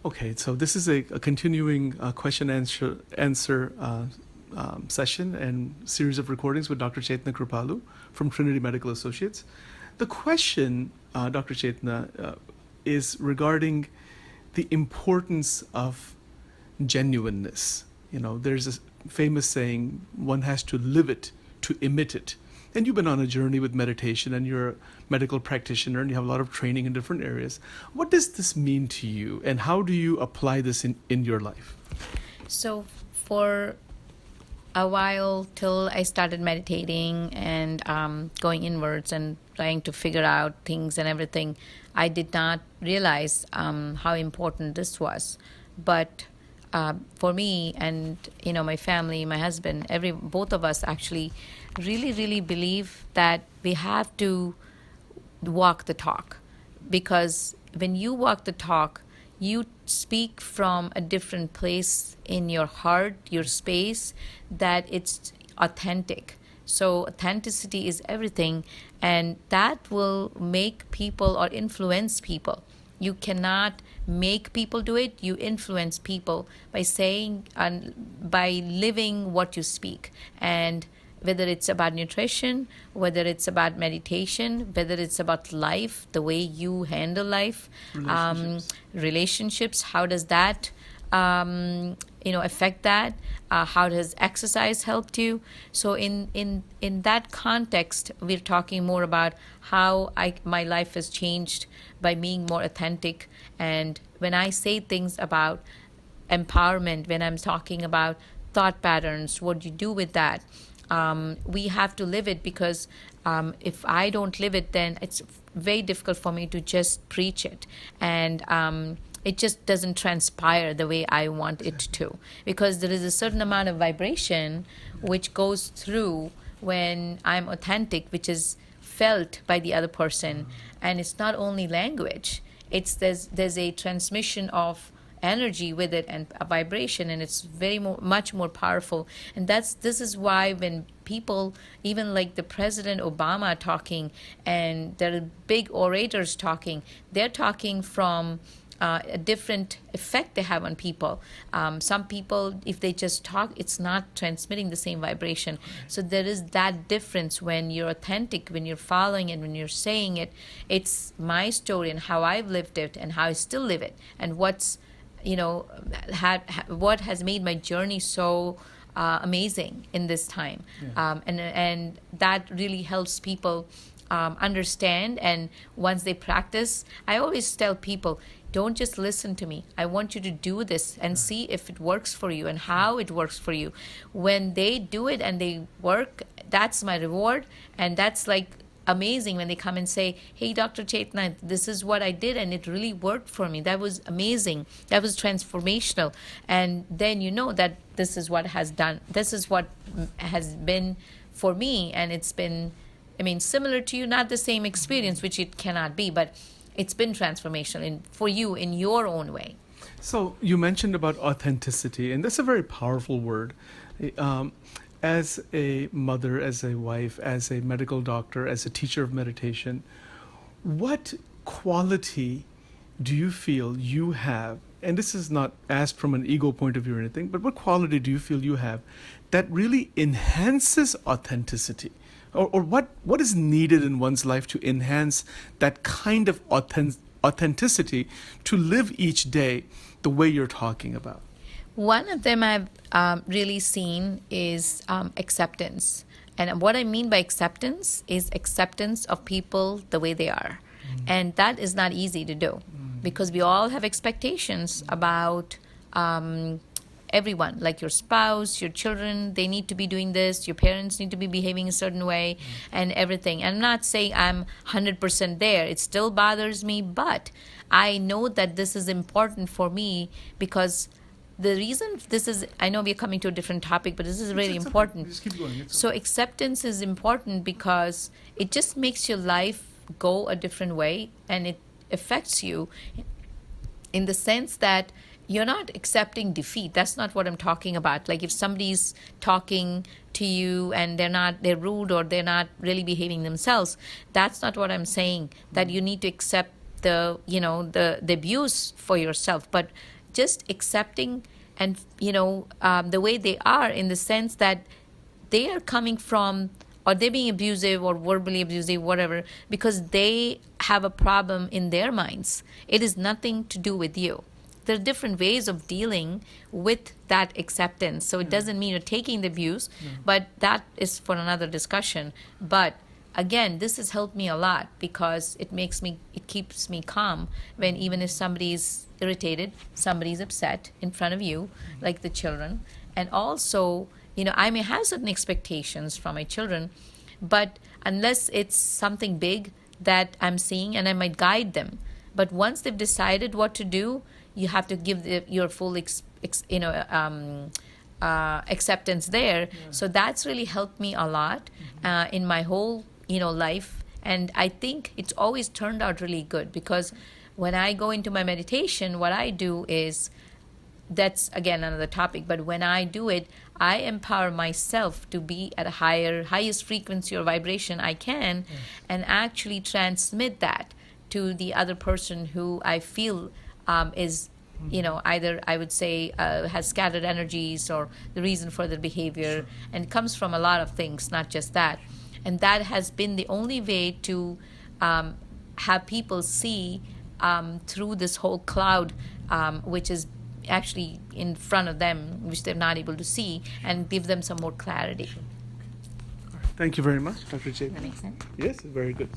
Okay, so this is a continuing question answer session and series of recordings with Dr. Chetana Kripalu from Trinity Medical Associates. The question, Dr. Chetana, is regarding the importance of genuineness. You know, there's a famous saying, one has to live it to emit it. And you've been on a journey with meditation, and you're a medical practitioner, and you have a lot of training in different areas. What does this mean to you, and how do you apply this in your life? So for a while, till I started meditating and going inwards and trying to figure out things and everything, I did not realize how important this was. But for me and my family, my husband, both of us actually really believe that we have to walk the talk, because when you walk the talk, you speak from a different place in your heart, your space, that it's authentic. So authenticity is everything, and that will make people or influence people. You cannot make people do it. You influence people by saying and by living what you speak. And whether it's about nutrition, whether it's about meditation, whether it's about life, the way you handle life, relationships, how does that affect that? How does exercise help you? So in that context, we're talking more about how my life has changed by being more authentic. And when I say things about empowerment, when I'm talking about thought patterns, what you do with that, we have to live it, because if I don't live it, then it's very difficult for me to just preach it. And it just doesn't transpire the way I want it to, because there is a certain amount of vibration which goes through when I'm authentic, which is felt by the other person. And it's not only language, there's a transmission of energy with it and a vibration, and it's much more powerful. And this is why when people, even like the President Obama talking, and there are big orators talking, they're talking from a different effect they have on people. Some people, if they just talk, it's not transmitting the same vibration. So there is that difference when you're authentic, when you're following it, when you're saying it. It's my story and how I've lived it and how I still live it, and what has made my journey so amazing in this time. Yeah. And that really helps people understand. And once they practice, I always tell people, don't just listen to me. I want you to do this and see if it works for you and how it works for you. When they do it and they work, that's my reward. And that's like amazing when they come and say, hey, Dr. Chetana, this is what I did and it really worked for me. That was amazing. That was transformational. And then you know that this is what has been for me. And it's been, similar to you, not the same experience, which it cannot be, but it's been transformational for you in your own way. So you mentioned about authenticity, and that's a very powerful word. As a mother, as a wife, as a medical doctor, as a teacher of meditation, what quality do you feel you have, and this is not asked from an ego point of view or anything, but what quality do you feel you have that really enhances authenticity? Or what is needed in one's life to enhance that kind of authenticity to live each day the way you're talking about? One of them I've really seen is acceptance. And what I mean by acceptance is acceptance of people the way they are. And that is not easy to do, because we all have expectations about everyone, like your spouse, your children, they need to be doing this, your parents need to be behaving a certain way, and everything. I'm not saying I'm 100% there. It still bothers me, but I know that this is important for me, because the reason this is, I know we're coming to a different topic, but this is really important. Just keep going. So acceptance is important because it just makes your life go a different way, and it affects you in the sense that you're not accepting defeat. That's not what I'm talking about. Like if somebody's talking to you and they're rude or they're not really behaving themselves, that's not what I'm saying. That you need to accept the abuse for yourself, but just accepting and the way they are, in the sense that they are coming from, or they're being abusive or verbally abusive, whatever, because they have a problem in their minds. It is nothing to do with you. There are different ways of dealing with that acceptance. So it doesn't mean you're taking the abuse, but that is for another discussion. But again, this has helped me a lot, because it keeps me calm when, even if somebody's irritated, somebody's upset in front of you, like the children. And also, I may have certain expectations from my children, but unless it's something big that I'm seeing, and I might guide them. But once they've decided what to do, you have to give your full acceptance there. So that's really helped me a lot in my whole life. And I think it's always turned out really good, because when I go into my meditation, what I do is, that's again another topic, but when I do it, I empower myself to be at a highest frequency or vibration I can, and actually transmit that to the other person who I feel is, either, I would say, has scattered energies, or the reason for their behavior. And it comes from a lot of things, not just that. And that has been the only way to have people see through this whole cloud, which is actually in front of them, which they're not able to see, and give them some more clarity. Thank you very much, Dr. Chetana. That makes sense. Yes, very good.